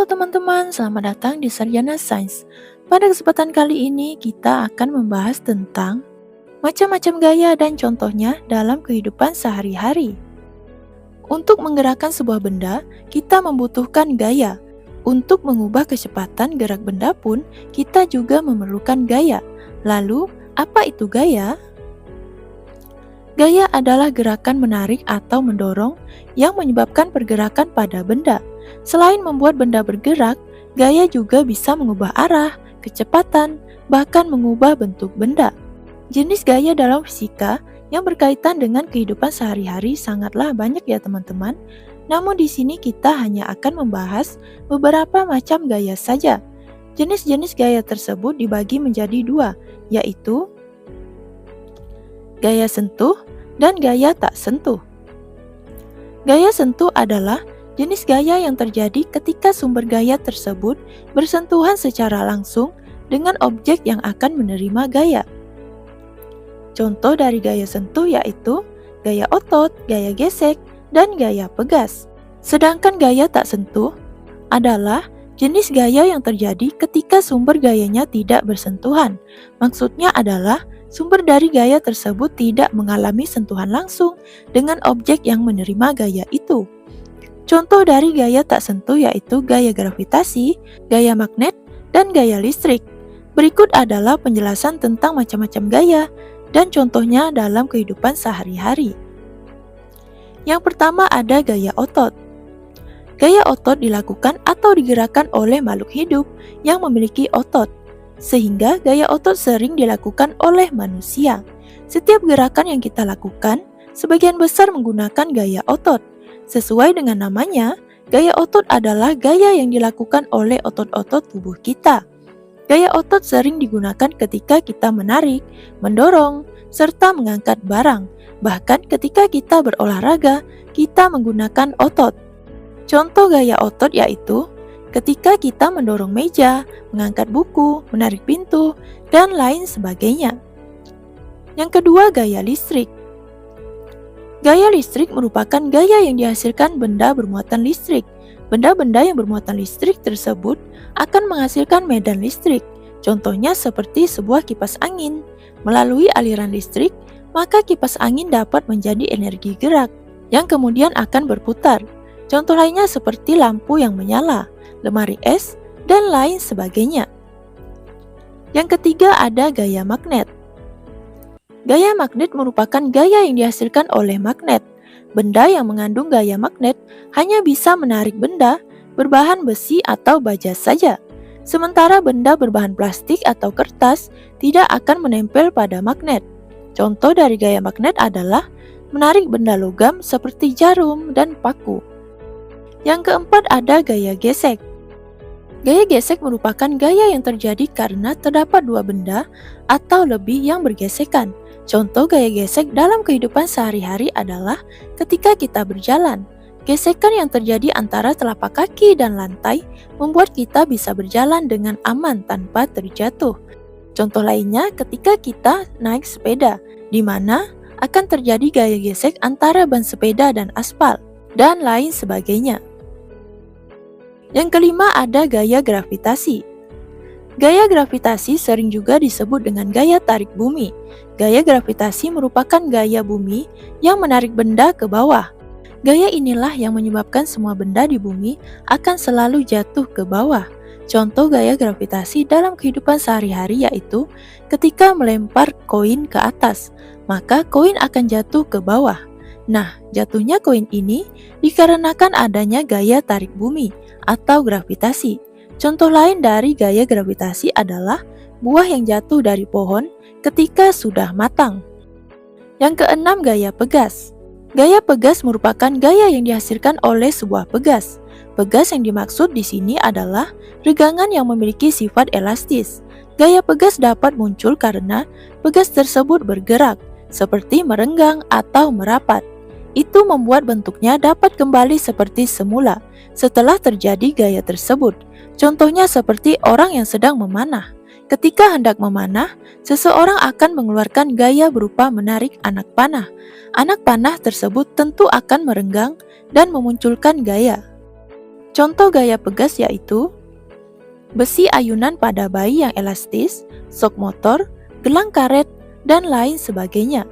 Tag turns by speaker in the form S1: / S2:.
S1: teman-teman, selamat datang di Sarjana Sains. Pada kesempatan kali ini kita akan membahas tentang macam-macam gaya dan contohnya dalam kehidupan sehari-hari. Untuk menggerakkan sebuah benda, kita membutuhkan gaya. Untuk mengubah kecepatan gerak benda pun, kita juga memerlukan gaya. Lalu, apa itu gaya? Gaya adalah gerakan menarik atau mendorong yang menyebabkan pergerakan pada benda. Selain membuat benda bergerak, gaya juga bisa mengubah arah, kecepatan, bahkan mengubah bentuk benda. Jenis gaya dalam fisika yang berkaitan dengan kehidupan sehari-hari sangatlah banyak ya teman-teman. Namun di sini kita hanya akan membahas beberapa macam gaya saja. Jenis-jenis gaya tersebut dibagi menjadi dua, yaitu gaya sentuh dan gaya tak sentuh. Gaya sentuh adalah jenis gaya yang terjadi ketika sumber gaya tersebut bersentuhan secara langsung dengan objek yang akan menerima gaya. Contoh dari gaya sentuh yaitu gaya otot, gaya gesek, dan gaya pegas. Sedangkan gaya tak sentuh adalah jenis gaya yang terjadi ketika sumber gayanya tidak bersentuhan. Maksudnya adalah sumber dari gaya tersebut tidak mengalami sentuhan langsung dengan objek yang menerima gaya itu. Contoh dari gaya tak sentuh yaitu gaya gravitasi, gaya magnet, dan gaya listrik. Berikut adalah penjelasan tentang macam-macam gaya dan contohnya dalam kehidupan sehari-hari. Yang pertama ada gaya otot. Gaya otot dilakukan atau digerakkan oleh makhluk hidup yang memiliki otot, sehingga gaya otot sering dilakukan oleh manusia. Setiap gerakan yang kita lakukan, sebagian besar menggunakan gaya otot. Sesuai dengan namanya, gaya otot adalah gaya yang dilakukan oleh otot-otot tubuh kita. Gaya otot sering digunakan ketika kita menarik, mendorong, serta mengangkat barang. Bahkan ketika kita berolahraga, kita menggunakan otot. Contoh gaya otot yaitu ketika kita mendorong meja, mengangkat buku, menarik pintu, dan lain sebagainya. Yang kedua, gaya listrik. Gaya listrik merupakan gaya yang dihasilkan benda bermuatan listrik. Benda-benda yang bermuatan listrik tersebut akan menghasilkan medan listrik. Contohnya seperti sebuah kipas angin. Melalui aliran listrik, maka kipas angin dapat menjadi energi gerak yang kemudian akan berputar. Contoh lainnya seperti lampu yang menyala, lemari es, dan lain sebagainya. Yang ketiga ada gaya magnet. Gaya magnet merupakan gaya yang dihasilkan oleh magnet. Benda yang mengandung gaya magnet hanya bisa menarik benda berbahan besi atau baja saja. Sementara benda berbahan plastik atau kertas tidak akan menempel pada magnet. Contoh dari gaya magnet adalah menarik benda logam seperti jarum dan paku. Yang keempat ada gaya gesek. Gaya gesek merupakan gaya yang terjadi karena terdapat dua benda atau lebih yang bergesekan. Contoh gaya gesek dalam kehidupan sehari-hari adalah ketika kita berjalan. Gesekan yang terjadi antara telapak kaki dan lantai membuat kita bisa berjalan dengan aman tanpa terjatuh. Contoh lainnya ketika kita naik sepeda, di mana akan terjadi gaya gesek antara ban sepeda dan aspal, dan lain sebagainya. Yang kelima ada gaya gravitasi. Gaya gravitasi sering juga disebut dengan gaya tarik bumi. Gaya gravitasi merupakan gaya bumi yang menarik benda ke bawah. Gaya inilah yang menyebabkan semua benda di bumi akan selalu jatuh ke bawah. Contoh gaya gravitasi dalam kehidupan sehari-hari yaitu ketika melempar koin ke atas, maka koin akan jatuh ke bawah. Nah, jatuhnya koin ini dikarenakan adanya gaya tarik bumi atau gravitasi. Contoh lain dari gaya gravitasi adalah buah yang jatuh dari pohon ketika sudah matang. Yang keenam, gaya pegas. Gaya pegas merupakan gaya yang dihasilkan oleh sebuah pegas. Pegas yang dimaksud di sini adalah regangan yang memiliki sifat elastis. Gaya pegas dapat muncul karena pegas tersebut bergerak, seperti merenggang atau merapat. Itu membuat bentuknya dapat kembali seperti semula setelah terjadi gaya tersebut. Contohnya seperti orang yang sedang memanah. Ketika hendak memanah, seseorang akan mengeluarkan gaya berupa menarik anak panah. Anak panah tersebut tentu akan merenggang dan memunculkan gaya. Contoh gaya pegas yaitu besi ayunan pada bayi yang elastis, sok motor, gelang karet, dan lain sebagainya.